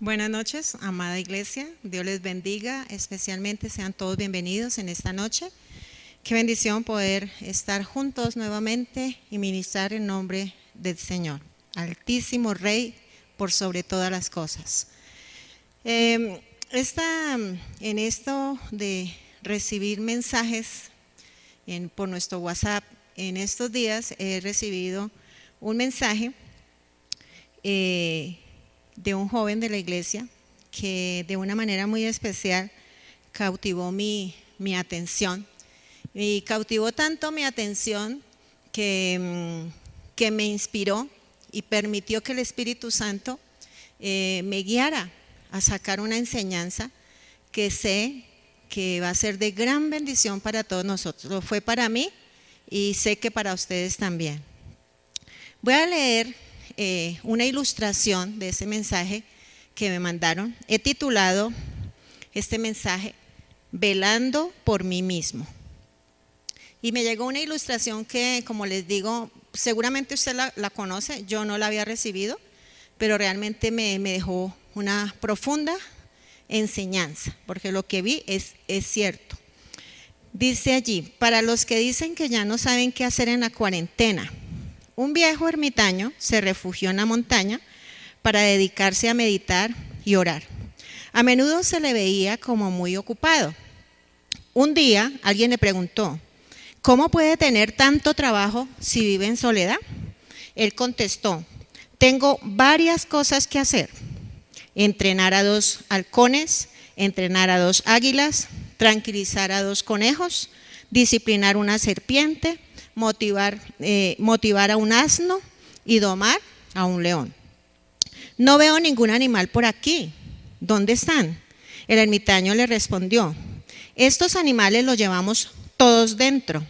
Buenas noches, amada iglesia. Dios les bendiga, especialmente sean todos bienvenidos en esta noche. Qué bendición poder estar juntos nuevamente y ministrar en nombre del Señor, Altísimo Rey, por sobre todas las cosas. En esto de recibir mensajes por nuestro WhatsApp, en estos días he recibido un mensaje de un joven de la iglesia que de una manera muy especial cautivó mi atención. Y cautivó tanto mi atención que me inspiró y permitió que el Espíritu Santo me guiara a sacar una enseñanza que sé que va a ser de gran bendición para todos nosotros. Lo fue para mí y sé que para ustedes también. Voy a leer una ilustración de ese mensaje que me mandaron. He titulado este mensaje Velando por mí mismo. Y me llegó una ilustración que, como les digo, seguramente usted la conoce, yo no la había recibido, pero realmente me dejó una profunda enseñanza, porque lo que vi es cierto. Dice allí, para los que dicen que ya no saben qué hacer en la cuarentena, un viejo ermitaño se refugió en la montaña para dedicarse a meditar y orar. A menudo se le veía como muy ocupado. Un día alguien le preguntó, ¿cómo puede tener tanto trabajo si vive en soledad? Él contestó, tengo varias cosas que hacer. Entrenar a 2 halcones, entrenar a 2 águilas, tranquilizar a 2 conejos, disciplinar una serpiente, motivar a un asno y domar a un león. No veo ningún animal por aquí. ¿Dónde están? El ermitaño le respondió, estos animales los llevamos todos dentro.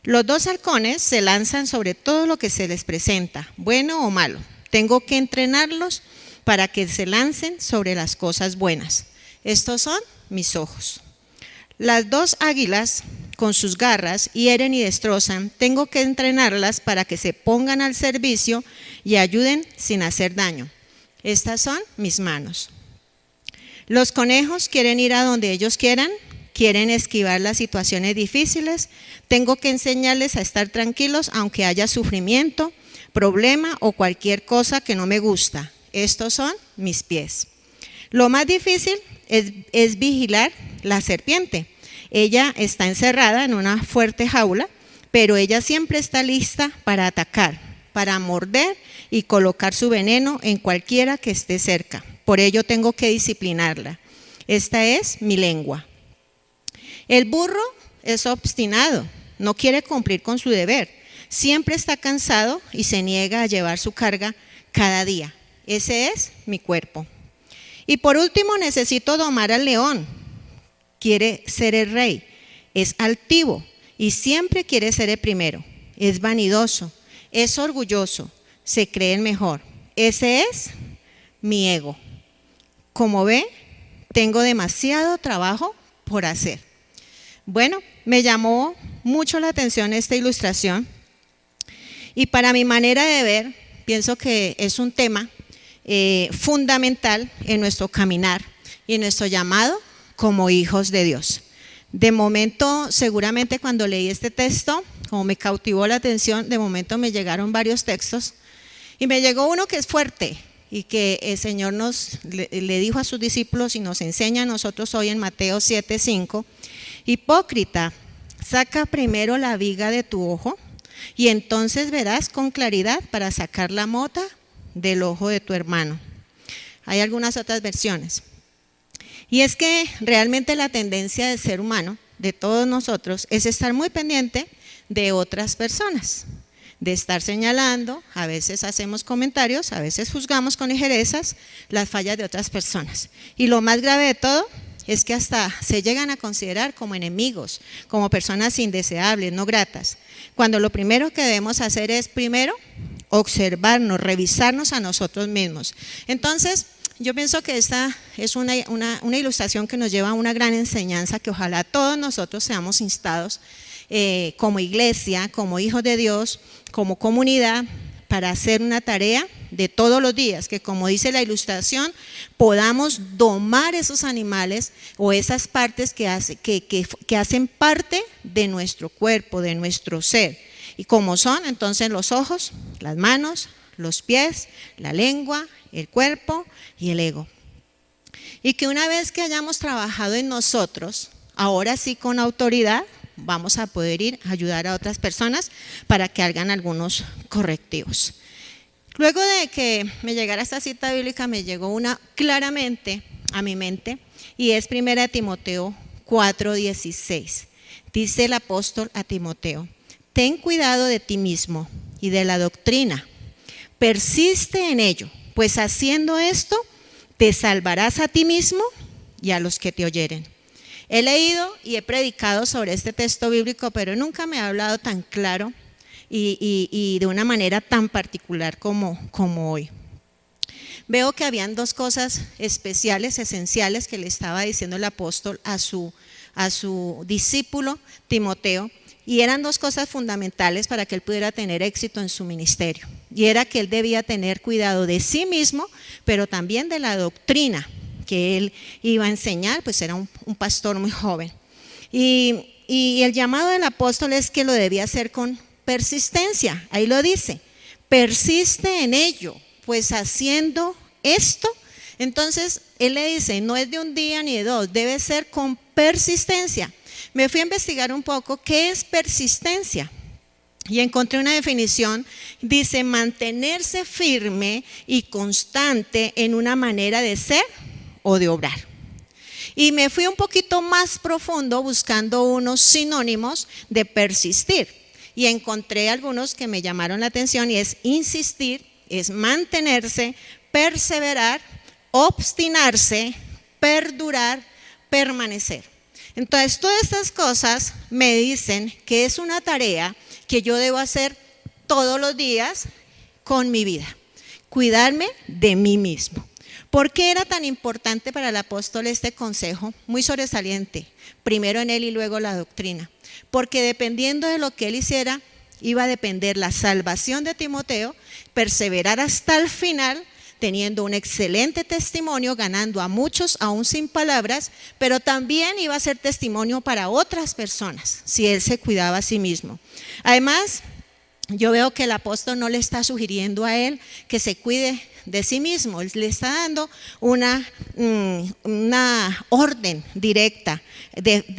Los 2 halcones se lanzan sobre todo lo que se les presenta, bueno o malo. Tengo que entrenarlos para que se lancen sobre las cosas buenas. Estos son mis ojos. Las 2 águilas con sus garras hieren y destrozan. Tengo que entrenarlas para que se pongan al servicio y ayuden sin hacer daño. Estas son mis manos. Los conejos quieren ir a donde ellos quieran, quieren esquivar las situaciones difíciles. Tengo que enseñarles a estar tranquilos aunque haya sufrimiento, problema o cualquier cosa que no me gusta. Estos son mis pies. Lo más difícil es vigilar la serpiente. Ella está encerrada en una fuerte jaula, pero ella siempre está lista para atacar, para morder y colocar su veneno en cualquiera que esté cerca. Por ello tengo que disciplinarla. Esta es mi lengua. El burro es obstinado, no quiere cumplir con su deber. Siempre está cansado y se niega a llevar su carga cada día. Ese es mi cuerpo. Y por último necesito domar al león. Quiere ser el rey, es altivo y siempre quiere ser el primero. Es vanidoso, es orgulloso, se cree el mejor. Ese es mi ego. Como ve, tengo demasiado trabajo por hacer. Bueno, me llamó mucho la atención esta ilustración y para mi manera de ver, pienso que es un tema fundamental en nuestro caminar y en nuestro llamado como hijos de Dios. De momento, seguramente cuando leí este texto, como me cautivó la atención, de momento me llegaron varios textos y me llegó uno que es fuerte y que el Señor le dijo a sus discípulos y nos enseña a nosotros hoy en Mateo 7:5. Hipócrita, saca primero la viga de tu ojo y entonces verás con claridad para sacar la mota del ojo de tu hermano. Hay algunas otras versiones. Y es que realmente la tendencia del ser humano, de todos nosotros, es estar muy pendiente de otras personas, de estar señalando, a veces hacemos comentarios, a veces juzgamos con ligerezas las fallas de otras personas. Y lo más grave de todo es que hasta se llegan a considerar como enemigos, como personas indeseables, no gratas, cuando lo primero que debemos hacer es primero observarnos, revisarnos a nosotros mismos. Entonces, yo pienso que esta es una ilustración que nos lleva a una gran enseñanza que ojalá todos nosotros seamos instados como iglesia, como hijos de Dios, como comunidad, para hacer una tarea de todos los días, que como dice la ilustración, podamos domar esos animales o esas partes que hacen parte de nuestro cuerpo, de nuestro ser. Y como son entonces los ojos, las manos, los pies, la lengua, el cuerpo y el ego. Y que una vez que hayamos trabajado en nosotros, ahora sí con autoridad, vamos a poder ir a ayudar a otras personas para que hagan algunos correctivos. Luego de que me llegara esta cita bíblica, me llegó una claramente a mi mente, y es 1 Timoteo 4:16. Dice el apóstol a Timoteo: ten cuidado de ti mismo y de la doctrina, persiste en ello, pues haciendo esto te salvarás a ti mismo y a los que te oyeren. He leído y he predicado sobre este texto bíblico, pero nunca me ha hablado tan claro y de una manera tan particular como hoy. Veo que habían dos cosas especiales, esenciales, que le estaba diciendo el apóstol a su discípulo Timoteo, y eran dos cosas fundamentales para que él pudiera tener éxito en su ministerio. Y era que él debía tener cuidado de sí mismo, pero también de la doctrina que él iba a enseñar, pues era un pastor muy joven. Y el llamado del apóstol es que lo debía hacer con persistencia. Ahí lo dice: persiste en ello, pues haciendo esto. Entonces él le dice, no es de un día ni de dos, debe ser con persistencia. Me fui a investigar un poco qué es persistencia y encontré una definición. Dice: mantenerse firme y constante en una manera de ser o de obrar. Y me fui un poquito más profundo buscando unos sinónimos de persistir, y encontré algunos que me llamaron la atención, y es insistir, es mantenerse, perseverar, obstinarse, perdurar, permanecer. Entonces todas estas cosas me dicen que es una tarea que yo debo hacer todos los días con mi vida, cuidarme de mí mismo. ¿Por qué era tan importante para el apóstol este consejo? Muy sobresaliente, primero en él y luego la doctrina. Porque dependiendo de lo que él hiciera, iba a depender la salvación de Timoteo, perseverar hasta el final, teniendo un excelente testimonio, ganando a muchos aún sin palabras, pero también iba a ser testimonio para otras personas, si él se cuidaba a sí mismo. Además, yo veo que el apóstol no le está sugiriendo a él que se cuide de sí mismo, él le está dando una orden directa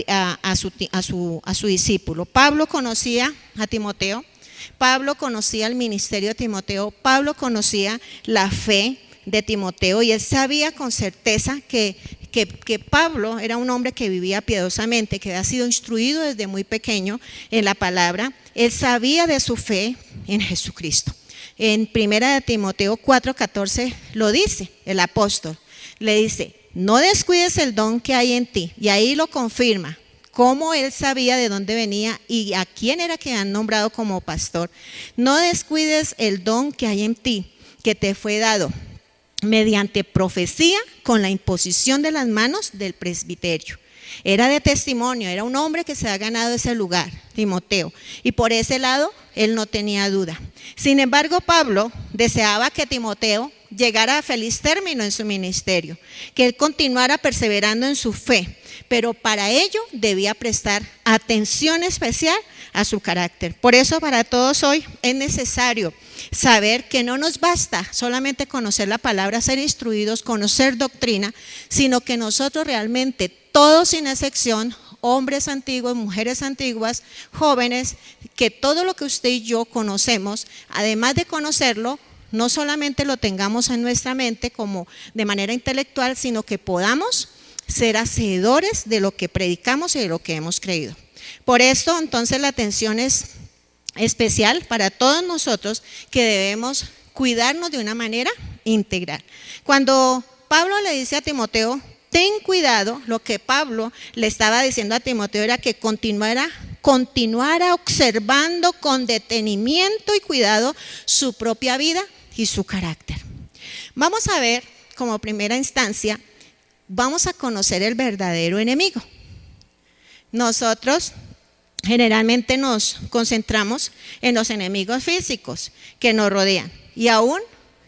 a su discípulo. Pablo conocía a Timoteo, Pablo conocía el ministerio de Timoteo, Pablo conocía la fe de Timoteo, y él sabía con certeza que Pablo era un hombre que vivía piadosamente, que había sido instruido desde muy pequeño en la palabra. Él sabía de su fe en Jesucristo. En 1 Timoteo 4:14 lo dice el apóstol, le dice: no descuides el don que hay en ti, y ahí lo confirma, cómo él sabía de dónde venía y a quién era que han nombrado como pastor. No descuides el don que hay en ti, que te fue dado mediante profecía con la imposición de las manos del presbiterio. Era de testimonio, era un hombre que se ha ganado ese lugar, Timoteo, y por ese lado él no tenía duda. Sin embargo, Pablo deseaba que Timoteo llegara a feliz término en su ministerio, que él continuara perseverando en su fe, pero para ello debía prestar atención especial a su carácter. Por eso para todos hoy es necesario saber que no nos basta solamente conocer la palabra, ser instruidos, conocer doctrina, sino que nosotros realmente, todos sin excepción, hombres antiguos, mujeres antiguas, jóvenes, que todo lo que usted y yo conocemos, además de conocerlo, no solamente lo tengamos en nuestra mente como de manera intelectual, sino que podamos ser hacedores de lo que predicamos y de lo que hemos creído. Por esto, entonces, la atención es especial para todos nosotros, que debemos cuidarnos de una manera integral. Cuando Pablo le dice a Timoteo: ten cuidado, lo que Pablo le estaba diciendo a Timoteo era que continuara observando con detenimiento y cuidado su propia vida y su carácter. Vamos a ver, como primera instancia, vamos a conocer el verdadero enemigo. Nosotros generalmente nos concentramos en los enemigos físicos que nos rodean, y aún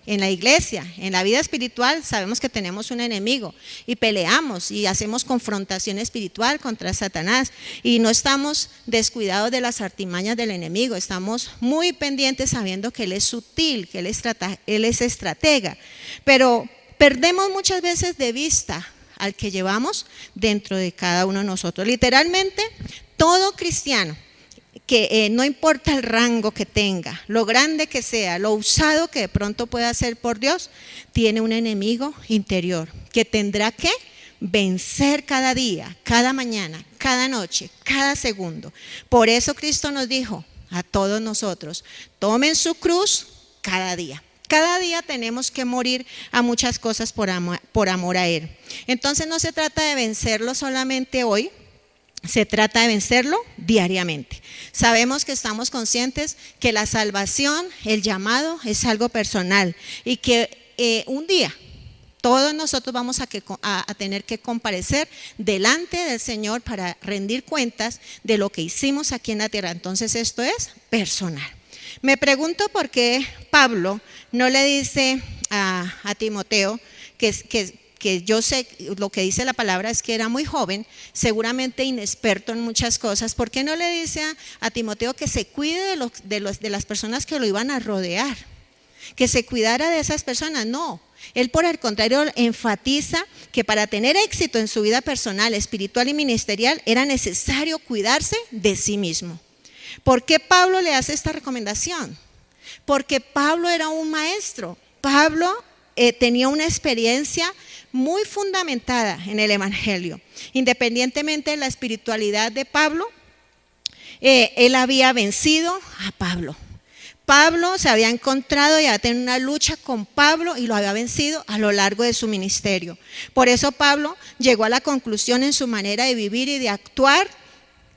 en la iglesia, en la vida espiritual, sabemos que tenemos un enemigo y peleamos y hacemos confrontación espiritual contra Satanás y no estamos descuidados de las artimañas del enemigo, estamos muy pendientes sabiendo que él es sutil, que él es estratega, pero perdemos muchas veces de vista al que llevamos dentro de cada uno de nosotros. Literalmente, todo cristiano, que no importa el rango que tenga, lo grande que sea, lo usado que de pronto pueda ser por Dios, tiene un enemigo interior que tendrá que vencer cada día, cada mañana, cada noche, cada segundo. Por eso Cristo nos dijo a todos nosotros, tomen su cruz cada día. Cada día tenemos que morir a muchas cosas por amor a Él. Entonces no se trata de vencerlo solamente hoy, se trata de vencerlo diariamente. Sabemos que estamos conscientes que la salvación, el llamado es algo personal y que un día todos nosotros vamos a tener que comparecer delante del Señor para rendir cuentas de lo que hicimos aquí en la tierra. Entonces esto es personal. Me pregunto por qué Pablo no le dice a Timoteo que yo sé, lo que dice la palabra es que era muy joven, seguramente inexperto en muchas cosas. ¿Por qué no le dice a Timoteo que se cuide de las personas que lo iban a rodear? Que se cuidara de esas personas. No, él por el contrario enfatiza que para tener éxito en su vida personal, espiritual y ministerial era necesario cuidarse de sí mismo. ¿Por qué Pablo le hace esta recomendación? Porque Pablo era un maestro. Pablo tenía una experiencia muy fundamentada en el Evangelio. Independientemente de la espiritualidad de Pablo, él había vencido a Pablo. Pablo se había encontrado y había tenido una lucha con Pablo y lo había vencido a lo largo de su ministerio. Por eso Pablo llegó a la conclusión en su manera de vivir y de actuar: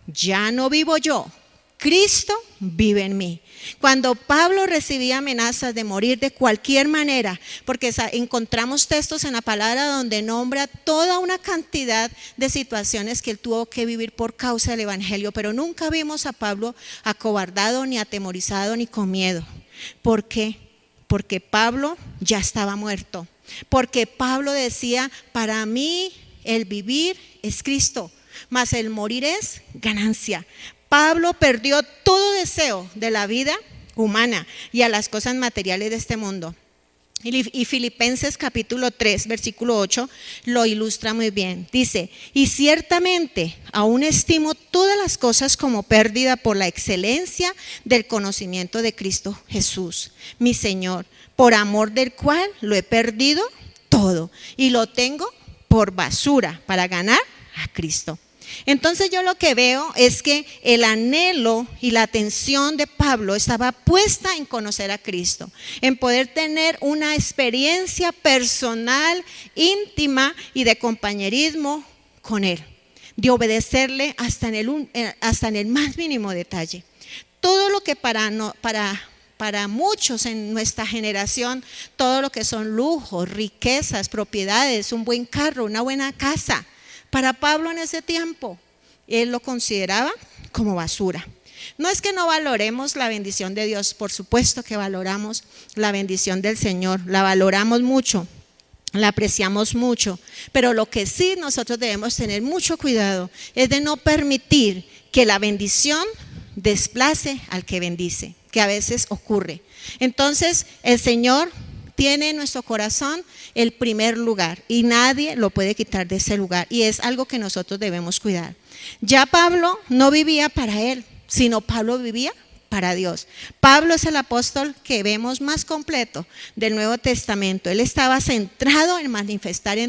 ya no vivo yo, Cristo vive en mí. Cuando Pablo recibía amenazas de morir de cualquier manera, porque encontramos textos en la palabra donde nombra toda una cantidad de situaciones que él tuvo que vivir por causa del Evangelio, pero nunca vimos a Pablo acobardado, ni atemorizado, ni con miedo. ¿Por qué? Porque Pablo ya estaba muerto. Porque Pablo decía: para mí el vivir es Cristo, mas el morir es ganancia. Pablo perdió todo deseo de la vida humana y a las cosas materiales de este mundo. Y Filipenses capítulo 3, versículo 8 lo ilustra muy bien. Dice: y ciertamente aún estimo todas las cosas como pérdida por la excelencia del conocimiento de Cristo Jesús, mi Señor, por amor del cual lo he perdido todo y lo tengo por basura para ganar a Cristo. Entonces yo lo que veo es que el anhelo y la atención de Pablo estaba puesta en conocer a Cristo, en poder tener una experiencia personal, íntima y de compañerismo con Él, de obedecerle hasta en el más mínimo detalle. Todo lo que para muchos en nuestra generación, todo lo que son lujos, riquezas, propiedades, un buen carro, una buena casa, para Pablo en ese tiempo, él lo consideraba como basura. No es que no valoremos la bendición de Dios, por supuesto que valoramos la bendición del Señor, la valoramos mucho, la apreciamos mucho, pero lo que sí nosotros debemos tener mucho cuidado es de no permitir que la bendición desplace al que bendice, que a veces ocurre. Entonces el Señor tiene en nuestro corazón el primer lugar y nadie lo puede quitar de ese lugar, y es algo que nosotros debemos cuidar. Ya Pablo no vivía para él, sino Pablo vivía para Dios. Pablo es el apóstol que vemos más completo del Nuevo Testamento. Él estaba centrado en manifestar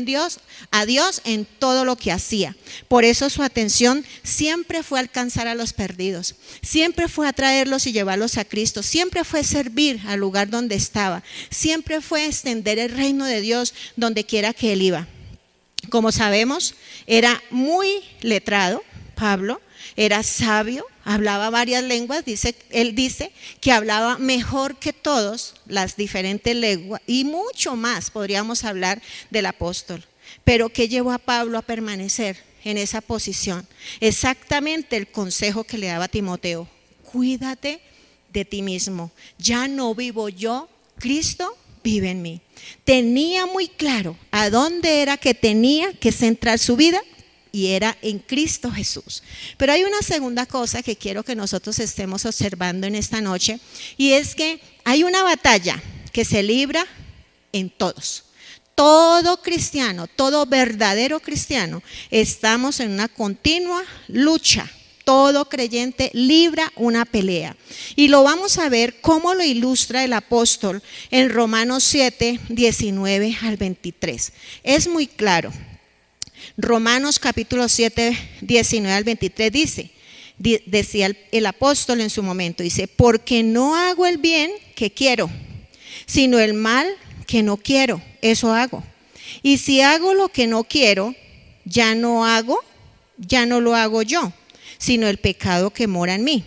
a Dios en todo lo que hacía. Por eso su atención siempre fue alcanzar a los perdidos, siempre fue atraerlos y llevarlos a Cristo, siempre fue servir al lugar donde estaba, siempre fue extender el reino de Dios donde quiera que él iba. Como sabemos, era muy letrado Pablo, era sabio, hablaba varias lenguas, él dice que hablaba mejor que todos las diferentes lenguas y mucho más podríamos hablar del apóstol. Pero ¿qué llevó a Pablo a permanecer en esa posición? Exactamente el consejo que le daba a Timoteo: cuídate de ti mismo, ya no vivo yo, Cristo vive en mí. Tenía muy claro a dónde era que tenía que centrar su vida, y era en Cristo Jesús. Pero hay una segunda cosa que quiero que nosotros estemos observando en esta noche, y es que hay una batalla que se libra en todos. Todo cristiano, todo verdadero cristiano, estamos en una continua lucha. Todo creyente libra una pelea. Y lo vamos a ver cómo lo ilustra el apóstol en Romanos 7, 19 al 23. Es muy claro. Romanos capítulo 7, 19 al 23 decía el apóstol en su momento, dice, porque no hago el bien que quiero, sino el mal que no quiero, eso hago. Y si hago lo que no quiero, ya no lo hago yo, sino el pecado que mora en mí.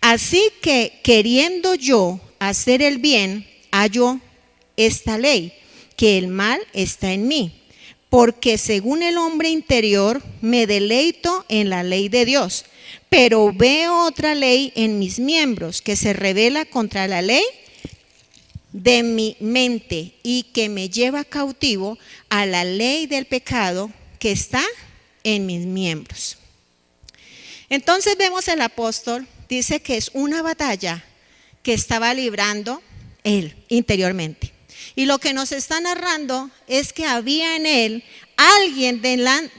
Así que queriendo yo hacer el bien, hallo esta ley, que el mal está en mí. Porque según el hombre interior me deleito en la ley de Dios, pero veo otra ley en mis miembros que se rebela contra la ley de mi mente y que me lleva cautivo a la ley del pecado que está en mis miembros. Entonces vemos el apóstol, dice que es una batalla que estaba librando él interiormente. Y lo que nos está narrando es que había en él alguien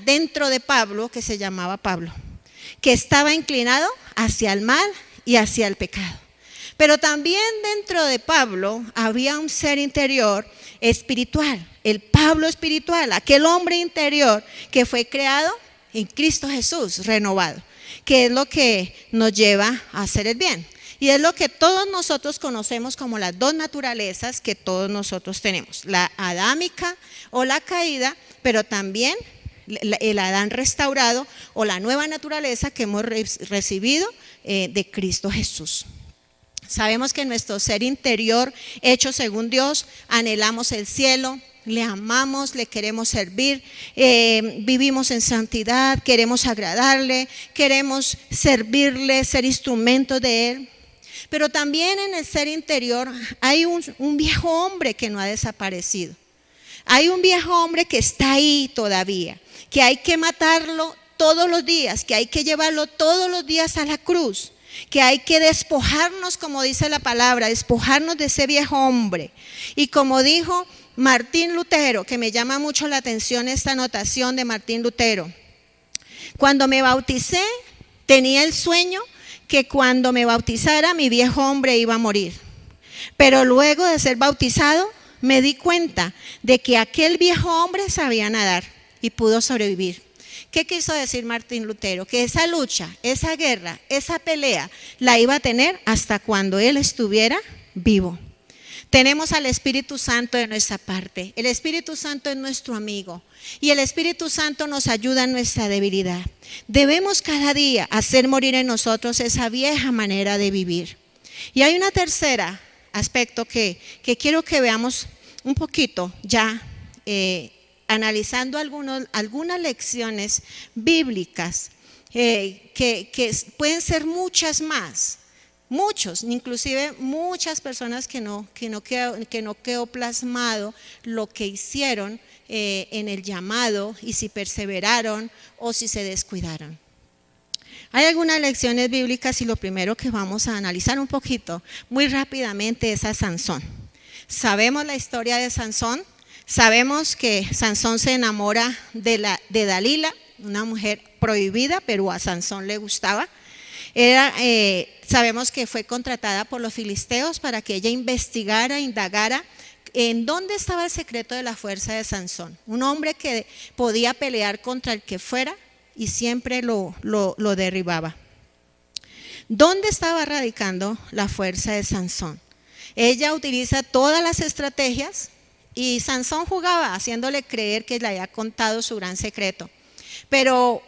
dentro de Pablo que se llamaba Pablo, que estaba inclinado hacia el mal y hacia el pecado. Pero también dentro de Pablo había un ser interior espiritual, el Pablo espiritual, aquel hombre interior que fue creado en Cristo Jesús, renovado, que es lo que nos lleva a hacer el bien. Y es lo que todos nosotros conocemos como las dos naturalezas que todos nosotros tenemos, la adámica o la caída, pero también el Adán restaurado o la nueva naturaleza que hemos recibido de Cristo Jesús. Sabemos que nuestro ser interior, hecho según Dios, anhelamos el cielo, le amamos, le queremos servir, vivimos en santidad, queremos agradarle, queremos servirle, ser instrumentos de Él. Pero también en el ser interior hay un viejo hombre que no ha desaparecido. Hay un viejo hombre que está ahí todavía, que hay que matarlo todos los días, que hay que llevarlo todos los días a la cruz, que hay que despojarnos, como dice la palabra, despojarnos de ese viejo hombre. Y como dijo Martín Lutero, que me llama mucho la atención esta anotación de Martín Lutero, cuando me bauticé tenía el sueño que cuando me bautizara mi viejo hombre iba a morir. Pero luego de ser bautizado me di cuenta de que aquel viejo hombre sabía nadar y pudo sobrevivir. ¿Qué quiso decir Martín Lutero? Que esa lucha, esa guerra, esa pelea la iba a tener hasta cuando él estuviera vivo. Tenemos al Espíritu Santo de nuestra parte. El Espíritu Santo es nuestro amigo y el Espíritu Santo nos ayuda en nuestra debilidad. Debemos cada día hacer morir en nosotros esa vieja manera de vivir. Y hay una tercera aspecto que quiero que veamos un poquito ya analizando algunas lecciones bíblicas que pueden ser muchas más. Muchos, inclusive muchas personas que no quedó plasmado lo que hicieron en el llamado y si perseveraron o si se descuidaron. Hay algunas lecciones bíblicas y lo primero que vamos a analizar un poquito, muy rápidamente, es a Sansón. Sabemos la historia de Sansón, sabemos que Sansón se enamora de Dalila, una mujer prohibida, pero a Sansón le gustaba. Sabemos que fue contratada por los filisteos para que ella investigara, indagara en dónde estaba el secreto de la fuerza de Sansón. Un hombre que podía pelear contra el que fuera y siempre lo derribaba. ¿Dónde estaba radicando la fuerza de Sansón? Ella utiliza todas las estrategias y Sansón jugaba haciéndole creer que le había contado su gran secreto. Pero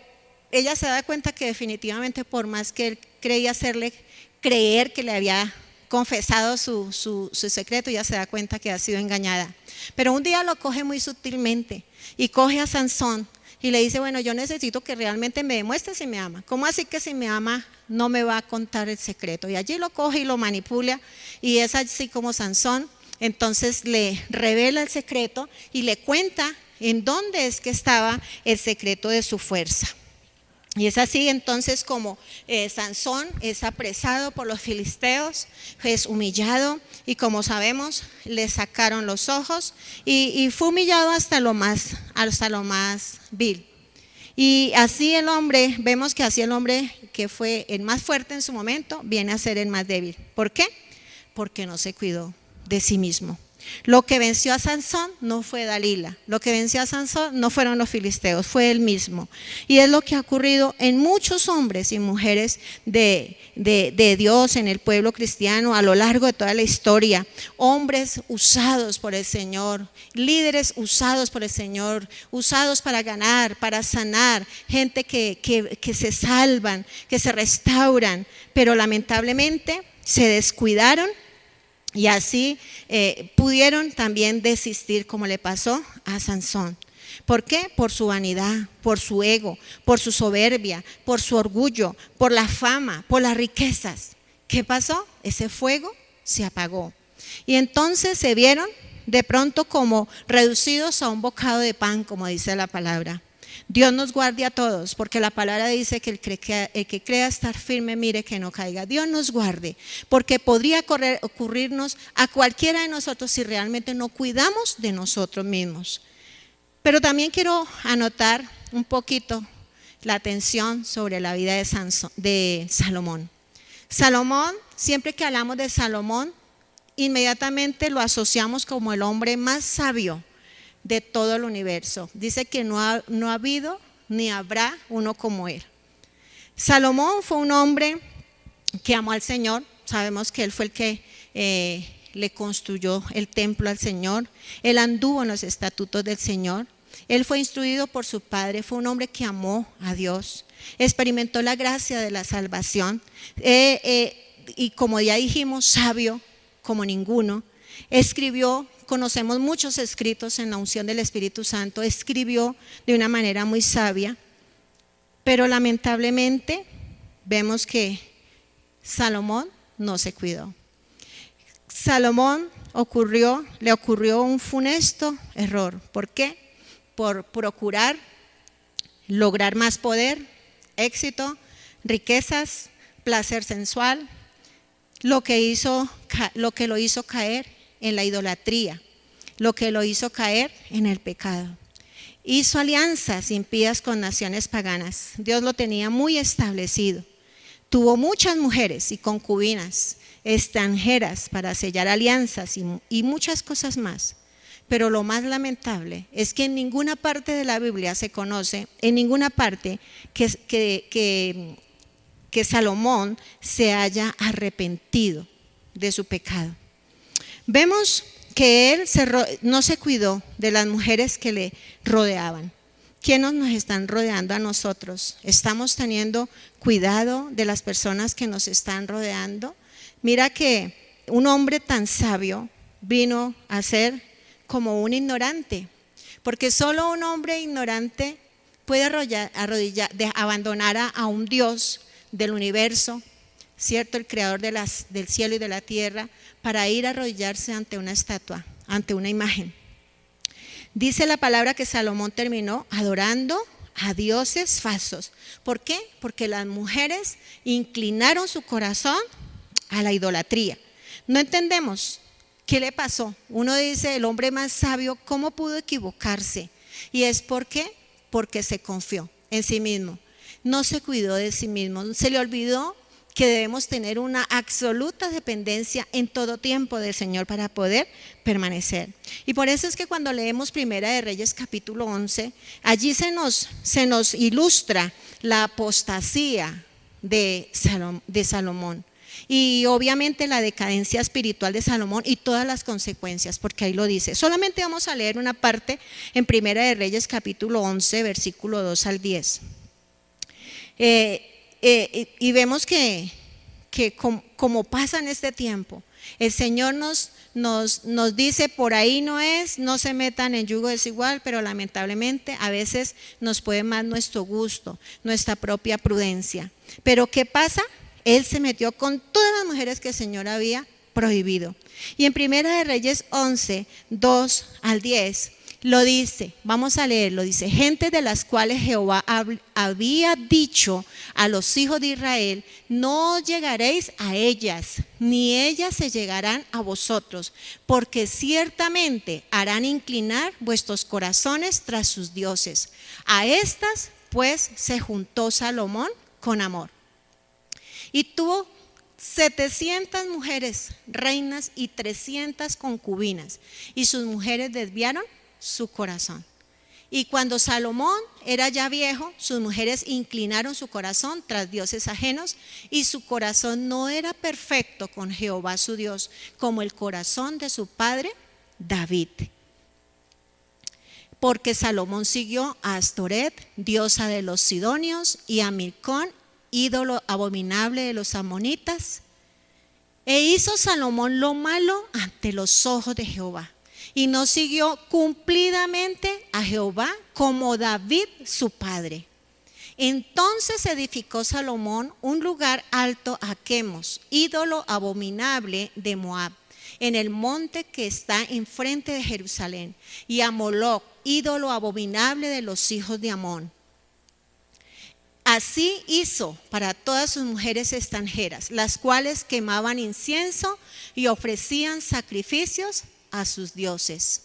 ella se da cuenta que definitivamente por más que él creía hacerle creer que le había confesado su secreto, ella se da cuenta que ha sido engañada. Pero un día lo coge muy sutilmente y coge a Sansón y le dice, bueno, yo necesito que realmente me demuestre si me ama. ¿Cómo así que si me ama no me va a contar el secreto? Y allí lo coge y lo manipula y es así como Sansón entonces le revela el secreto y le cuenta en dónde es que estaba el secreto de su fuerza. Y es así entonces como Sansón es apresado por los filisteos, es humillado y como sabemos le sacaron los ojos y fue humillado hasta lo más vil. Y así el hombre, vemos que así el hombre que fue el más fuerte en su momento viene a ser el más débil. ¿Por qué? Porque no se cuidó de sí mismo. Lo que venció a Sansón no fue Dalila, lo que venció a Sansón no fueron los filisteos, fue él mismo. Y es lo que ha ocurrido en muchos hombres y mujeres de Dios en el pueblo cristiano a lo largo de toda la historia. Hombres usados por el Señor, líderes usados por el Señor, usados para ganar, para sanar, gente que se salvan, que se restauran, pero lamentablemente se descuidaron. Y así pudieron también desistir como le pasó a Sansón. ¿Por qué? Por su vanidad, por su ego, por su soberbia, por su orgullo, por la fama, por las riquezas. ¿Qué pasó? Ese fuego se apagó. Y entonces se vieron de pronto como reducidos a un bocado de pan, como dice la palabra. Dios nos guarde a todos, porque la palabra dice que el que crea estar firme, mire que no caiga. Dios nos guarde, porque podría ocurrirnos a cualquiera de nosotros si realmente no cuidamos de nosotros mismos. Pero también quiero anotar un poquito la atención sobre la vida de Salomón. Salomón, siempre que hablamos de Salomón, inmediatamente lo asociamos como el hombre más sabio de todo el universo. Dice que no ha habido ni habrá uno como él. Salomón fue un hombre que amó al Señor. Sabemos que él fue el que le construyó el templo al Señor. Él anduvo en los estatutos del Señor. Él fue instruido por su padre. Fue un hombre que amó a Dios. Experimentó la gracia de la salvación. Y como ya dijimos, sabio como ninguno. Escribió, conocemos muchos escritos en la unción del Espíritu Santo, escribió de una manera muy sabia, pero lamentablemente vemos que Salomón no se cuidó. Salomón le ocurrió un funesto error. ¿Por qué? Por procurar lograr más poder, éxito, riquezas, placer sensual, lo que lo hizo caer en la idolatría, lo que lo hizo caer en el pecado. Hizo alianzas impías con naciones paganas. Dios lo tenía muy establecido. Tuvo muchas mujeres y concubinas extranjeras para sellar alianzas y muchas cosas más. Pero lo más lamentable es que en ninguna parte de la Biblia se conoce, en ninguna parte que Salomón se haya arrepentido de su pecado. Vemos que él no se cuidó de las mujeres que le rodeaban. ¿Quiénes nos están rodeando a nosotros? ¿Estamos teniendo cuidado de las personas que nos están rodeando? Mira que un hombre tan sabio vino a ser como un ignorante, porque solo un hombre ignorante puede abandonar a un Dios del universo, ¿cierto? El creador del cielo y de la tierra, para ir a arrodillarse ante una estatua, ante una imagen. Dice la palabra que Salomón terminó adorando a dioses falsos. ¿Por qué? Porque las mujeres inclinaron su corazón a la idolatría. No entendemos qué le pasó. Uno dice, el hombre más sabio, ¿cómo pudo equivocarse? Y es porque se confió en sí mismo. No se cuidó de sí mismo. Se le olvidó que debemos tener una absoluta dependencia en todo tiempo del Señor para poder permanecer. Y por eso es que cuando leemos Primera de Reyes capítulo 11, allí se nos ilustra la apostasía de Salomón. Y obviamente la decadencia espiritual de Salomón y todas las consecuencias, porque ahí lo dice. Solamente vamos a leer una parte en Primera de Reyes capítulo 11, versículo 2 al 10. Y vemos que como pasa en este tiempo, el Señor nos dice, por ahí no se metan en yugo desigual, pero lamentablemente a veces nos puede más nuestro gusto, nuestra propia prudencia. Pero ¿qué pasa? Él se metió con todas las mujeres que el Señor había prohibido. Y en Primera de Reyes 11, 2 al 10, lo dice, vamos a leerlo, dice: gente de las cuales Jehová había dicho a los hijos de Israel: no llegaréis a ellas, ni ellas se llegarán a vosotros, porque ciertamente harán inclinar vuestros corazones tras sus dioses. A estas pues se juntó Salomón con amor. Y tuvo 700 mujeres reinas y 300 concubinas, y sus mujeres desviaron su corazón. Y cuando Salomón era ya viejo, sus mujeres inclinaron su corazón tras dioses ajenos, y su corazón no era perfecto con Jehová su Dios, como el corazón de su padre David. Porque Salomón siguió a Astoret, diosa de los sidonios, y a Milcón, ídolo abominable de los amonitas. E hizo Salomón lo malo ante los ojos de Jehová, y no siguió cumplidamente a Jehová como David su padre. Entonces edificó Salomón un lugar alto a Quemos, ídolo abominable de Moab, en el monte que está enfrente de Jerusalén, y a Moloc, ídolo abominable de los hijos de Amón. Así hizo para todas sus mujeres extranjeras, las cuales quemaban incienso y ofrecían sacrificios a sus dioses.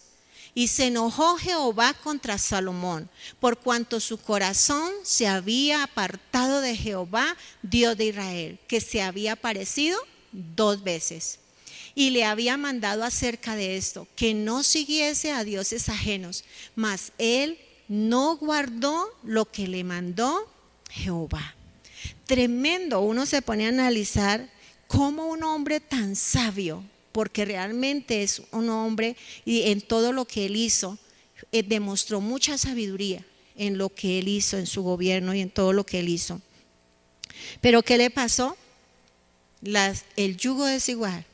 Y se enojó Jehová contra Salomón, por cuanto su corazón se había apartado de Jehová, Dios de Israel, que se había aparecido 2 veces. Y le había mandado acerca de esto, que no siguiese a dioses ajenos, mas él no guardó lo que le mandó Jehová. Tremendo, uno se pone a analizar cómo un hombre tan sabio, porque realmente es un hombre, y en todo lo que él hizo, demostró mucha sabiduría en lo que él hizo, en su gobierno y en todo lo que él hizo. Pero ¿qué le pasó? El yugo desigual.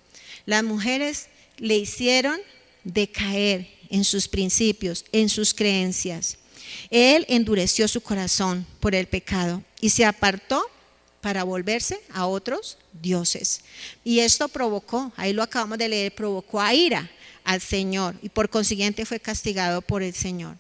Las mujeres le hicieron decaer en sus principios, en sus creencias. Él endureció su corazón por el pecado y se apartó para volverse a otros dioses. Y esto provocó, ahí lo acabamos de leer, provocó a ira al Señor, y por consiguiente fue castigado por el Señor.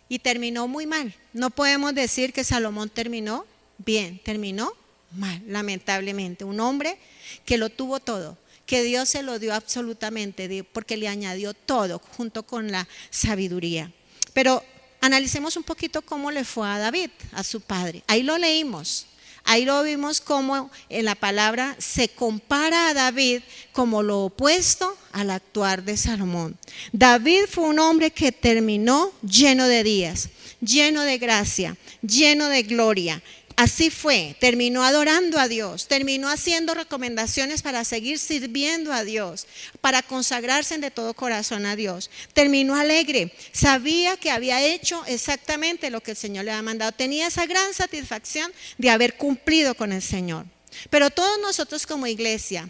Y terminó muy mal. No podemos decir que Salomón terminó bien, terminó mal, lamentablemente. Un hombre que lo tuvo todo, que Dios se lo dio absolutamente, porque le añadió todo junto con la sabiduría. Pero analicemos un poquito cómo le fue a David, a su padre. Ahí lo leímos. Ahí lo vimos como en la palabra se compara a David como lo opuesto al actuar de Salomón. David fue un hombre que terminó lleno de días, lleno de gracia, lleno de gloria. Así fue, terminó adorando a Dios, terminó haciendo recomendaciones para seguir sirviendo a Dios, para consagrarse de todo corazón a Dios. Terminó alegre, sabía que había hecho exactamente lo que el Señor le había mandado. Tenía esa gran satisfacción de haber cumplido con el Señor. Pero todos nosotros como iglesia,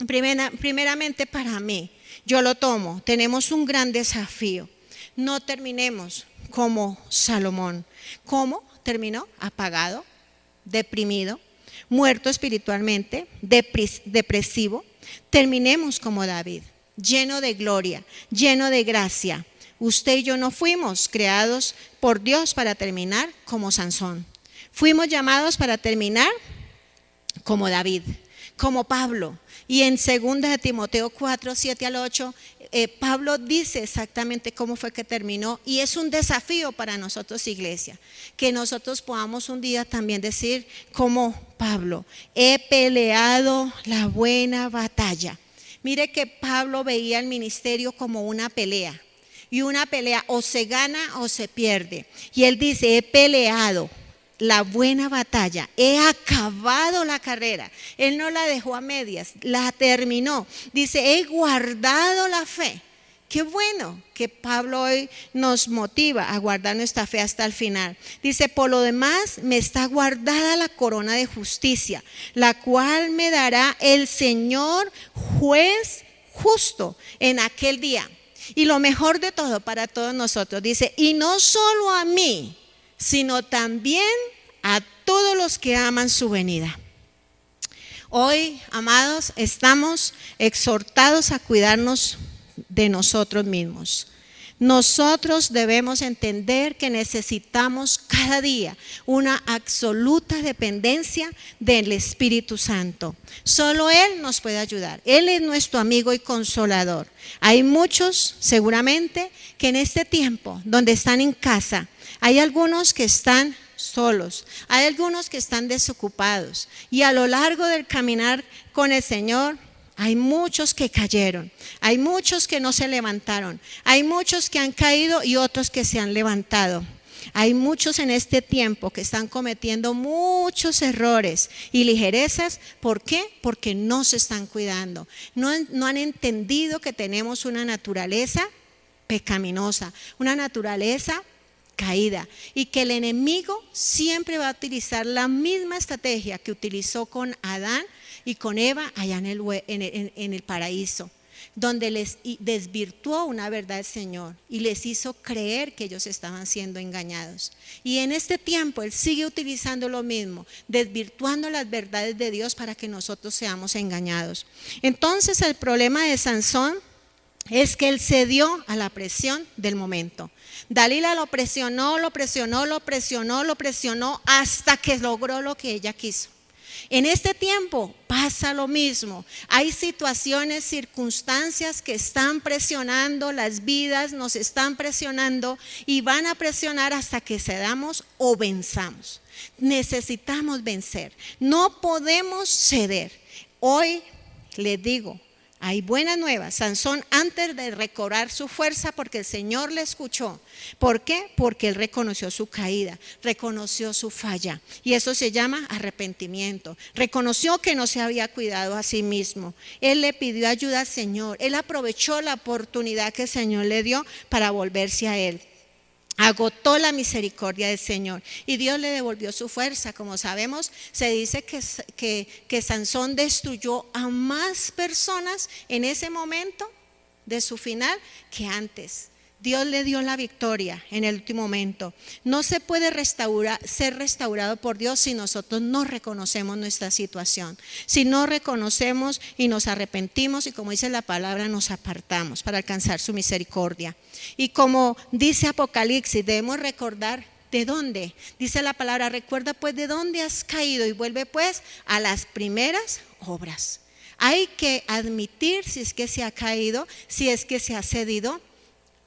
primeramente para mí, yo lo tomo, tenemos un gran desafío. No terminemos como Salomón. ¿Cómo? Terminó apagado, deprimido, muerto espiritualmente, depresivo. Terminemos como David, lleno de gloria, lleno de gracia. Usted y yo no fuimos creados por Dios para terminar como Sansón. Fuimos llamados para terminar como David, como Pablo. Y en 2 de Timoteo 4, 7 al 8, Pablo dice exactamente cómo fue que terminó, y es un desafío para nosotros, iglesia, que nosotros podamos un día también decir como Pablo: he peleado la buena batalla. Mire que Pablo veía el ministerio como una pelea, y una pelea o se gana o se pierde, y él dice: he peleado la buena batalla, he acabado la carrera. Él no la dejó a medias, la terminó. Dice: he guardado la fe. Qué bueno que Pablo hoy nos motiva a guardar nuestra fe hasta el final. Dice: por lo demás me está guardada la corona de justicia, la cual me dará el Señor juez justo en aquel día. Y lo mejor de todo para todos nosotros, dice: y no solo a mí, sino también a todos los que aman su venida. Hoy, amados, estamos exhortados a cuidarnos de nosotros mismos. Nosotros debemos entender que necesitamos cada día una absoluta dependencia del Espíritu Santo. Solo Él nos puede ayudar. Él es nuestro amigo y consolador. Hay muchos, seguramente, que en este tiempo donde están en casa, hay algunos que están solos, hay algunos que están desocupados, y a lo largo del caminar con el Señor hay muchos que cayeron, hay muchos que no se levantaron, hay muchos que han caído y otros que se han levantado. Hay muchos en este tiempo que están cometiendo muchos errores y ligerezas. ¿Por qué? Porque no se están cuidando. No han entendido que tenemos una naturaleza pecaminosa, una naturaleza caída, y que el enemigo siempre va a utilizar la misma estrategia que utilizó con Adán y con Eva allá en el paraíso, donde les desvirtuó una verdad del Señor y les hizo creer que ellos estaban siendo engañados. Y en este tiempo Él sigue utilizando lo mismo, desvirtuando las verdades de Dios para que nosotros seamos engañados. Entonces el problema de Sansón es que él cedió a la presión del momento. Dalila lo presionó hasta que logró lo que ella quiso. En este tiempo pasa lo mismo. Hay situaciones, circunstancias que están presionando las vidas, nos están presionando y van a presionar hasta que cedamos o venzamos. Necesitamos vencer, no podemos ceder. Hoy les digo, hay buenas nuevas. Sansón, antes de recobrar su fuerza, porque el Señor le escuchó. ¿Por qué? Porque él reconoció su caída, reconoció su falla, y eso se llama arrepentimiento. Reconoció que no se había cuidado a sí mismo. Él le pidió ayuda al Señor. Él aprovechó la oportunidad que el Señor le dio para volverse a Él. Agotó la misericordia del Señor y Dios le devolvió su fuerza. Como sabemos, se dice que Sansón destruyó a más personas en ese momento de su final que antes. Dios le dio la victoria en el último momento. No se puede ser restaurado por Dios si nosotros no reconocemos nuestra situación. Si no reconocemos y nos arrepentimos y, como dice la palabra, nos apartamos para alcanzar su misericordia. Y como dice Apocalipsis, debemos recordar de dónde. Dice la palabra: recuerda pues de dónde has caído y vuelve pues a las primeras obras. Hay que admitir si es que se ha caído, si es que se ha cedido.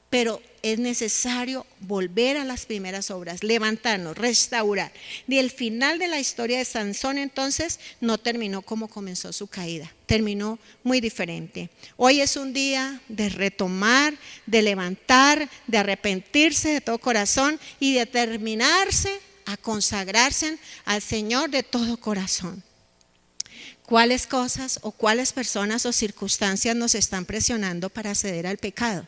Pero es necesario volver a las primeras obras, levantarnos, restaurar. Y el final de la historia de Sansón entonces no terminó como comenzó su caída, terminó muy diferente. Hoy es un día de retomar, de levantar, de arrepentirse de todo corazón y de determinarse a consagrarse al Señor de todo corazón. ¿Cuáles cosas o cuáles personas o circunstancias nos están presionando para ceder al pecado?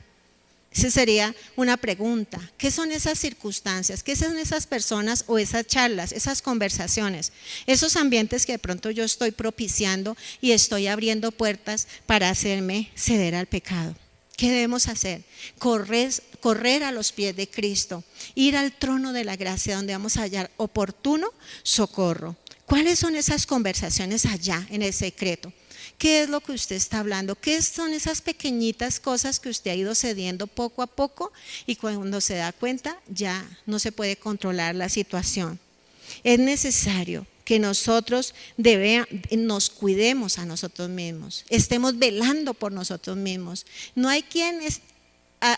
Esa sería una pregunta. ¿Qué son esas circunstancias? ¿Qué son esas personas o esas charlas, esas conversaciones, esos ambientes que de pronto yo estoy propiciando y estoy abriendo puertas para hacerme ceder al pecado? ¿Qué debemos hacer? Correr a los pies de Cristo, ir al trono de la gracia donde vamos a hallar oportuno socorro. ¿Cuáles son esas conversaciones allá en el secreto? ¿Qué es lo que usted está hablando? ¿Qué son esas pequeñitas cosas que usted ha ido cediendo poco a poco y cuando se da cuenta ya no se puede controlar la situación? Es necesario que nosotros nos cuidemos a nosotros mismos, estemos velando por nosotros mismos. No hay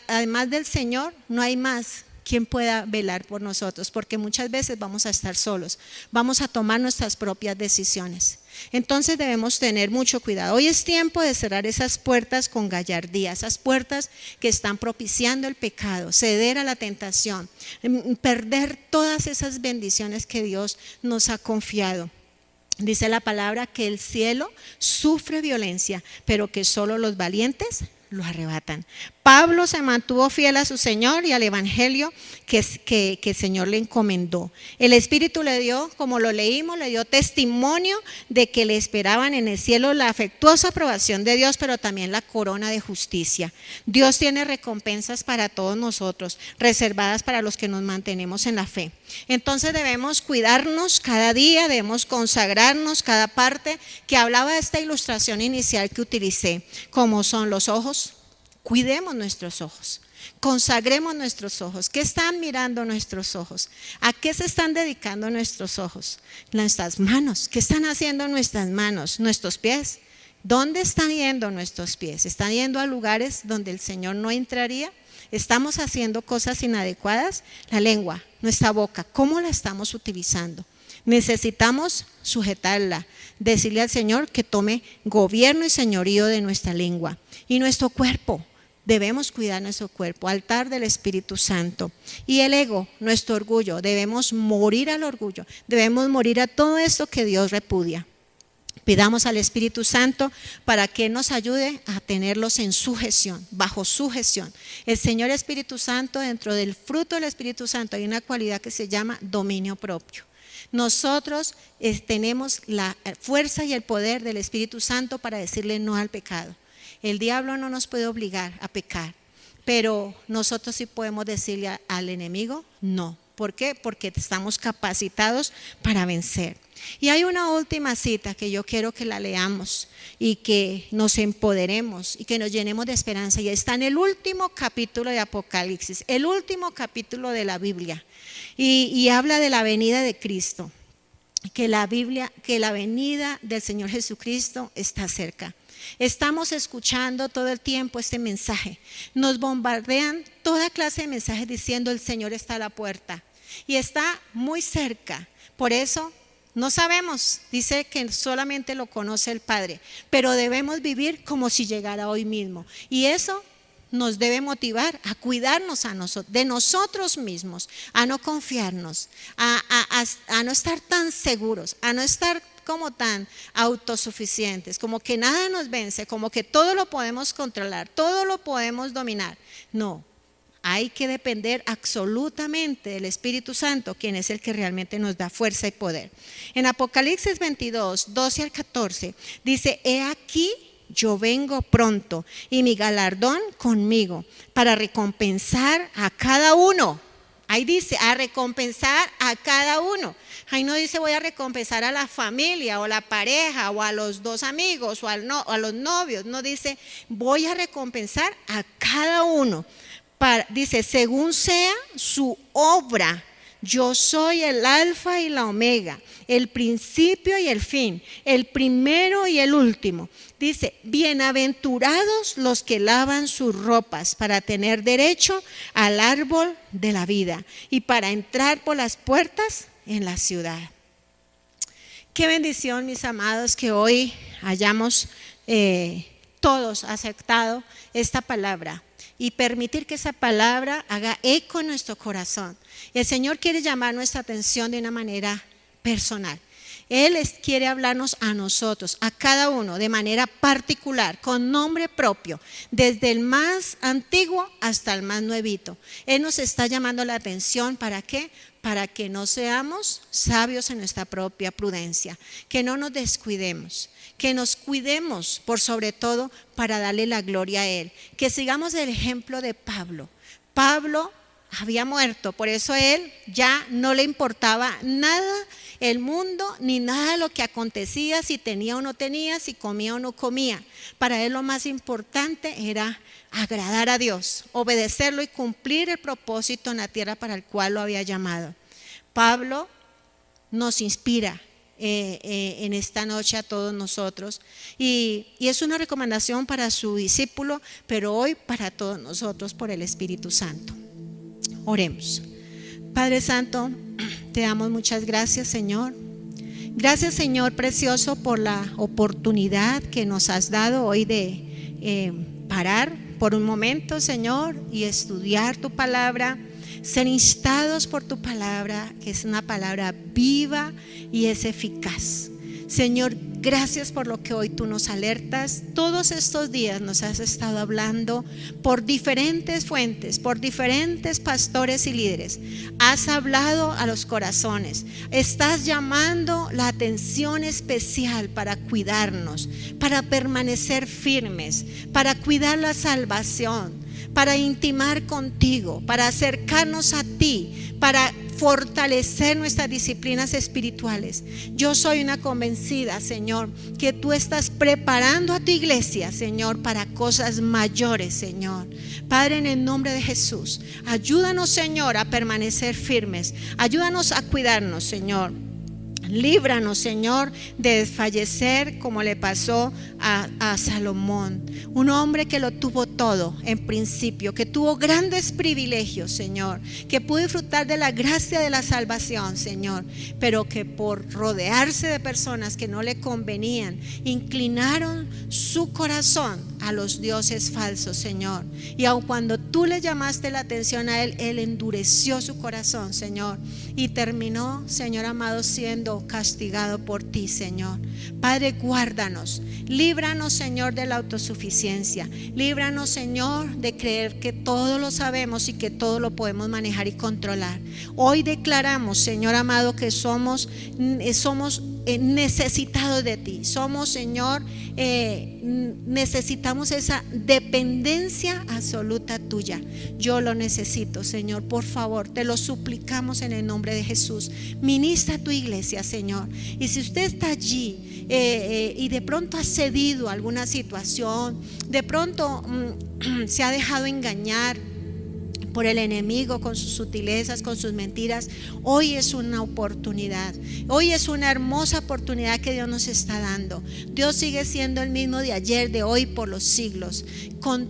además del Señor, no hay más quien pueda velar por nosotros, porque muchas veces vamos a estar solos, vamos a tomar nuestras propias decisiones. Entonces debemos tener mucho cuidado. Hoy es tiempo de cerrar esas puertas con gallardía, esas puertas que están propiciando el pecado, ceder a la tentación, perder todas esas bendiciones que Dios nos ha confiado. Dice la palabra que el cielo sufre violencia, pero que solo los valientes lo arrebatan. Pablo se mantuvo fiel a su Señor y al evangelio que el Señor le encomendó. El Espíritu le dio, como lo leímos, le dio testimonio de que le esperaban en el cielo la afectuosa aprobación de Dios, pero también la corona de justicia. Dios tiene recompensas para todos nosotros, reservadas para los que nos mantenemos en la fe. Entonces debemos cuidarnos cada día, debemos consagrarnos cada parte que hablaba de esta ilustración inicial que utilicé, como son los ojos. Cuidemos nuestros ojos, consagremos nuestros ojos. ¿Qué están mirando nuestros ojos? ¿A qué se están dedicando nuestros ojos? Nuestras manos, ¿qué están haciendo nuestras manos? Nuestros pies, ¿dónde están yendo nuestros pies? ¿Están yendo a lugares donde el Señor no entraría? ¿Estamos haciendo cosas inadecuadas? La lengua, nuestra boca, ¿cómo la estamos utilizando? Necesitamos sujetarla, decirle al Señor que tome gobierno y señorío de nuestra lengua. Y nuestro cuerpo, debemos cuidar nuestro cuerpo, altar del Espíritu Santo. Y el ego, nuestro orgullo, debemos morir al orgullo, debemos morir a todo esto que Dios repudia. Pidamos al Espíritu Santo para que nos ayude a tenerlos en sujeción, bajo sujeción. El Señor Espíritu Santo, dentro del fruto del Espíritu Santo hay una cualidad que se llama dominio propio. Nosotros tenemos la fuerza y el poder del Espíritu Santo para decirle no al pecado. El diablo no nos puede obligar a pecar, pero nosotros sí podemos decirle al enemigo no. ¿Por qué? Porque estamos capacitados para vencer. Y hay una última cita que yo quiero que la leamos y que nos empoderemos y que nos llenemos de esperanza. Y está en el último capítulo de Apocalipsis, el último capítulo de la Biblia. Y habla de la venida de Cristo, que la venida del Señor Jesucristo está cerca. Estamos escuchando todo el tiempo este mensaje. Nos bombardean toda clase de mensajes diciendo el Señor está a la puerta y está muy cerca. Por eso no sabemos, dice que solamente lo conoce el Padre, pero debemos vivir como si llegara hoy mismo. Y eso nos debe motivar a cuidarnos de nosotros mismos, a no confiarnos, a no estar tan seguros, a no estar como tan autosuficientes, como que nada nos vence, como que todo lo podemos controlar, todo lo podemos dominar. No, hay que depender absolutamente del Espíritu Santo, quien es el que realmente nos da fuerza y poder. En Apocalipsis 22, 12 al 14, dice: he aquí yo vengo pronto y mi galardón conmigo para recompensar a cada uno. Ahí dice, a recompensar a cada uno. Ahí no dice voy a recompensar a la familia o la pareja o a los dos amigos o a los novios. No dice voy a recompensar a cada uno. Dice según sea su obra. Yo soy el alfa y la omega, el principio y el fin, el primero y el último. Dice, bienaventurados los que lavan sus ropas para tener derecho al árbol de la vida y para entrar por las puertas en la ciudad. Qué bendición, mis amados, que hoy hayamos todos aceptado esta palabra y permitir que esa palabra haga eco en nuestro corazón. El Señor quiere llamar nuestra atención de una manera personal. Él quiere hablarnos a nosotros, a cada uno, de manera particular, con nombre propio, desde el más antiguo hasta el más nuevito. Él nos está llamando la atención, ¿para qué? Para que no seamos sabios en nuestra propia prudencia, que no nos descuidemos, que nos cuidemos por sobre todo para darle la gloria a Él, que sigamos el ejemplo de Pablo. Pablo había muerto, por eso a él ya no le importaba nada el mundo ni nada lo que acontecía, si tenía o no tenía, si comía o no comía. Para él lo más importante era agradar a Dios, obedecerlo y cumplir el propósito en la tierra para el cual lo había llamado. Pablo nos inspira en esta noche a todos nosotros y es una recomendación para su discípulo, pero hoy para todos nosotros por el Espíritu Santo. Oremos. Padre Santo, te damos muchas gracias, Señor. Gracias, Señor precioso, por la oportunidad que nos has dado hoy de parar por un momento, Señor, y estudiar tu palabra, ser instados por tu palabra, que es una palabra viva y es eficaz. Señor, gracias por lo que hoy tú nos alertas. Todos estos días nos has estado hablando por diferentes fuentes, por diferentes pastores y líderes. Has hablado a los corazones. Estás llamando la atención especial para cuidarnos, para permanecer firmes, para cuidar la salvación, para intimar contigo, para acercarnos a ti, para fortalecer nuestras disciplinas espirituales. Yo soy una convencida, Señor, que tú estás preparando a tu iglesia, Señor, para cosas mayores, Señor. Padre, en el nombre de Jesús, ayúdanos, Señor, a permanecer firmes. Ayúdanos a cuidarnos, Señor. Líbranos, Señor, de desfallecer como le pasó a Salomón, un hombre que lo tuvo todo en principio, que tuvo grandes privilegios, Señor, que pudo disfrutar de la gracia de la salvación, Señor, pero que por rodearse de personas que no le convenían, inclinaron su corazón a los dioses falsos, Señor. Y aun cuando tú le llamaste la atención a él, él endureció su corazón, Señor, y terminó, Señor amado, siendo castigado por ti, Señor. Padre, guárdanos, líbranos, Señor, de la autosuficiencia. Líbranos, Señor, de creer que todo lo sabemos y que todo lo podemos manejar y controlar. Hoy declaramos, Señor amado, que somos necesitados de ti. Somos, Señor, necesitamos esa dependencia absoluta tuya. Yo lo necesito, Señor. Por favor, te lo suplicamos en el nombre de Jesús. Ministra a tu iglesia, Señor. Y si usted está allí y de pronto ha cedido a alguna situación, de pronto se ha dejado engañar por el enemigo con sus sutilezas, con sus mentiras, hoy es una oportunidad. Hoy es una hermosa oportunidad que Dios nos está dando. Dios sigue siendo el mismo de ayer, de hoy, por los siglos. Con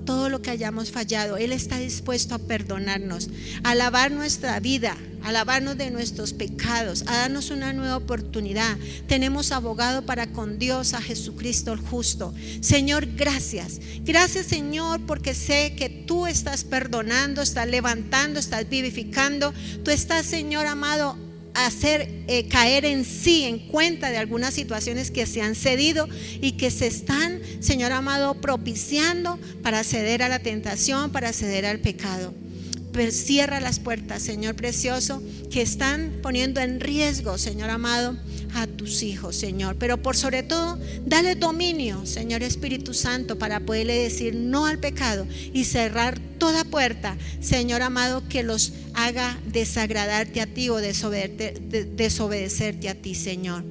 todo lo que hayamos fallado, Él está dispuesto a perdonarnos, a lavar nuestra vida, a lavarnos de nuestros pecados, a darnos una nueva oportunidad. Tenemos abogado para con Dios, a Jesucristo el justo. Señor, gracias. Gracias, Señor, porque sé que tú estás perdonando, estás levantando, estás vivificando. Tú estás, Señor amado, hacer caer en sí, en cuenta de algunas situaciones que se han cedido y que se están, Señor amado, propiciando para ceder a la tentación, para ceder al pecado. Pero cierra las puertas, Señor precioso, que están poniendo en riesgo, Señor amado, a tus hijos, Señor. Pero por sobre todo, dale dominio, Señor Espíritu Santo, para poderle decir no al pecado y cerrar toda puerta, Señor amado, que los haga desagradarte a ti o desobedecerte a ti, Señor.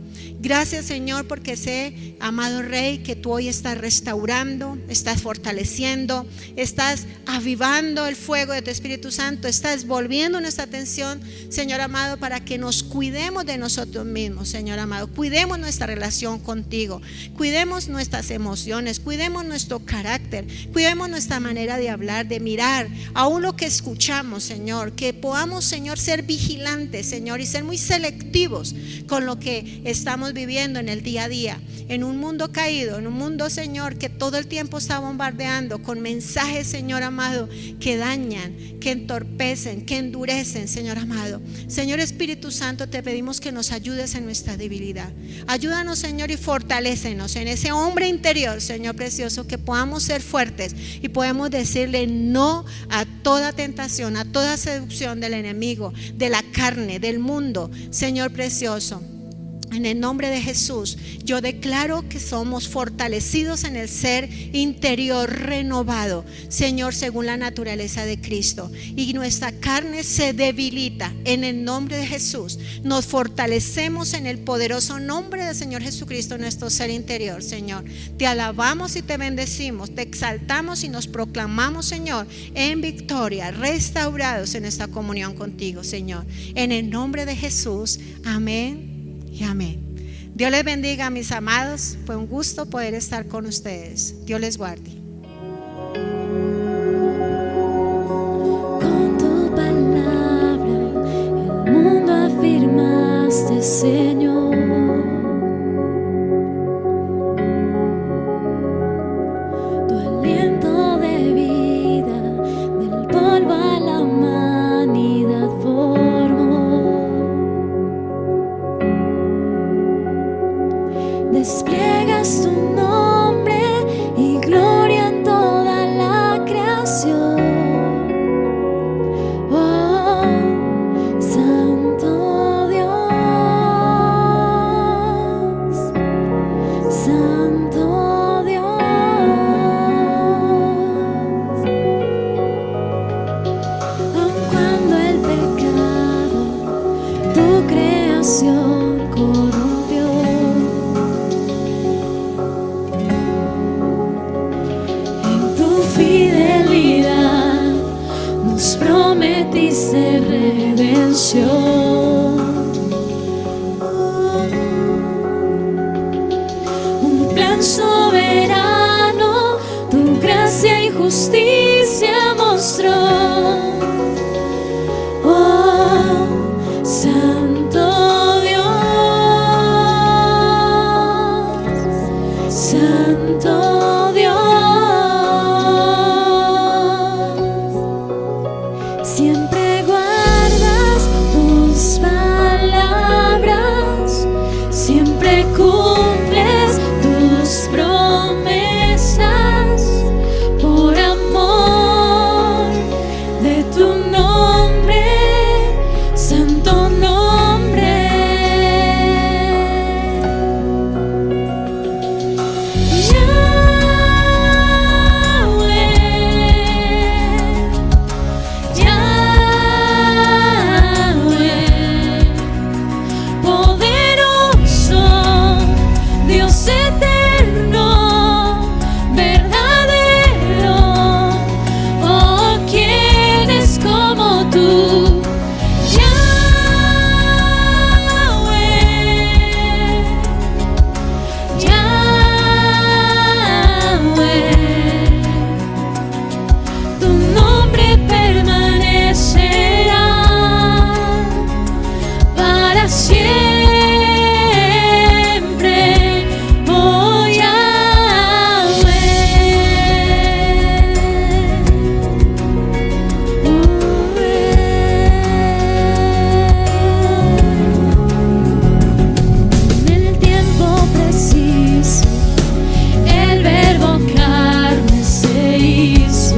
Gracias, Señor, porque sé, amado Rey, que tú hoy estás restaurando, estás fortaleciendo, estás avivando el fuego de tu Espíritu Santo, estás volviendo nuestra atención, Señor amado, para que nos cuidemos de nosotros mismos, Señor amado. Cuidemos nuestra relación contigo, cuidemos nuestras emociones, cuidemos nuestro carácter, cuidemos nuestra manera de hablar, de mirar, aún lo que escuchamos, Señor. Que podamos, Señor, ser vigilantes, Señor, y ser muy selectivos con lo que estamos viviendo en el día a día, en un mundo caído, en un mundo, Señor, que todo el tiempo está bombardeando con mensajes, Señor amado, que dañan, que entorpecen, que endurecen, Señor amado. Señor Espíritu Santo, te pedimos que nos ayudes en nuestra debilidad. Ayúdanos, Señor, y fortalécenos en ese hombre interior, Señor precioso, que podamos ser fuertes y podemos decirle no a toda tentación, a toda seducción del enemigo, de la carne, del mundo, Señor precioso. En el nombre de Jesús, yo declaro que somos fortalecidos en el ser interior renovado, Señor, según la naturaleza de Cristo. Y nuestra carne se debilita en el nombre de Jesús. Nos fortalecemos en el poderoso nombre del Señor Jesucristo, nuestro ser interior, Señor. Te alabamos y te bendecimos, te exaltamos y nos proclamamos, Señor, en victoria, restaurados en esta comunión contigo, Señor. En el nombre de Jesús, amén. Y amén. Dios les bendiga, mis amados. Fue un gusto poder estar con ustedes. Dios les guarde. Con tu palabra el mundo afirmaste, Señor. Tu aliento de vida del polvo a la humanidad formó. tu creación corrompió. En tu fidelidad nos prometiste redención. Un plan soberano, tu gracia y justicia mostró. Oh, Santo Dios, Santo Dios, siempre guardas tus palabras, siempre cumples tus promesas, por amor de tu nombre, santo nombre. Yahweh, Yahweh, poderoso, Dios eterno, verdadero. Oh, ¿quién es como tú? Yahweh, Yahweh, tu nombre permanecerá para siempre. Oh, en el tiempo preciso, el verbo carne se hizo.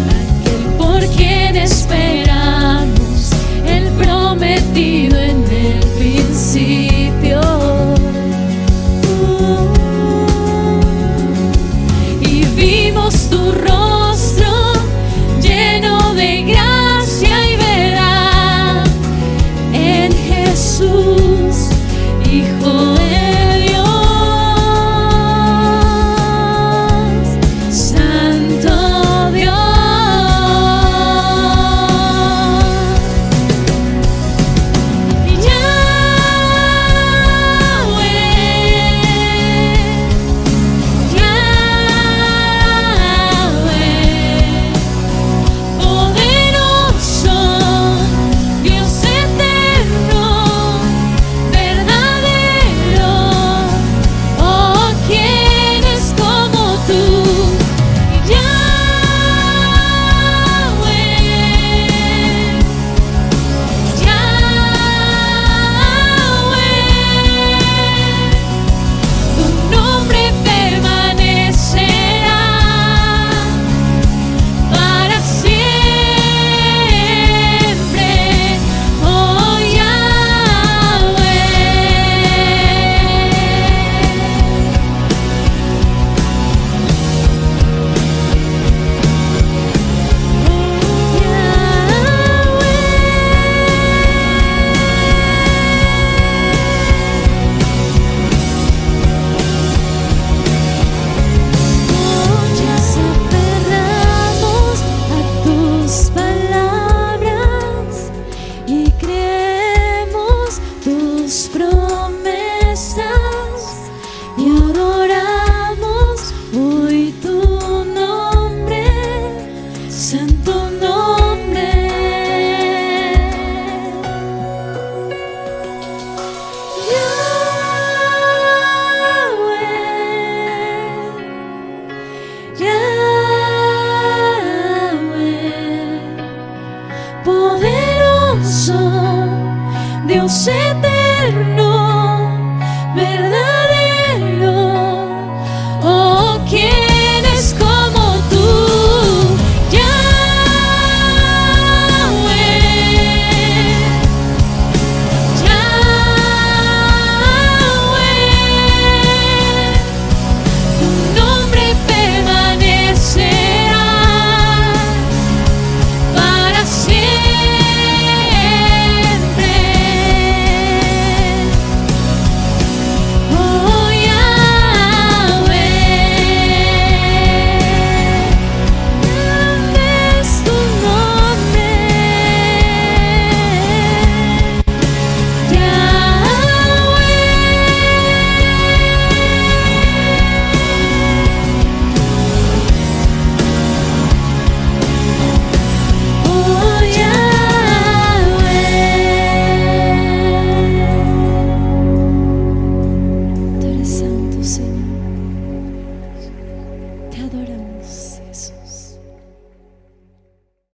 Aquel por quien esperamos, el prometido en el principio. Y vimos tu rostro lleno de gracia y verdad en Jesús, Hijo de Dios. Santo Dios, Yahweh, Yahweh, poderoso, Dios eterno, verdadero. Oh, ¿quién es como tú? Yahweh, Yahweh, tu nombre permanecerá para siempre. Oh, Yahweh. Nos aferramos a tus palabras y creemos tus promesas y adoramos hoy tu nombre, santo nombre. Yahweh, Yahweh, poderoso, Dios eterno,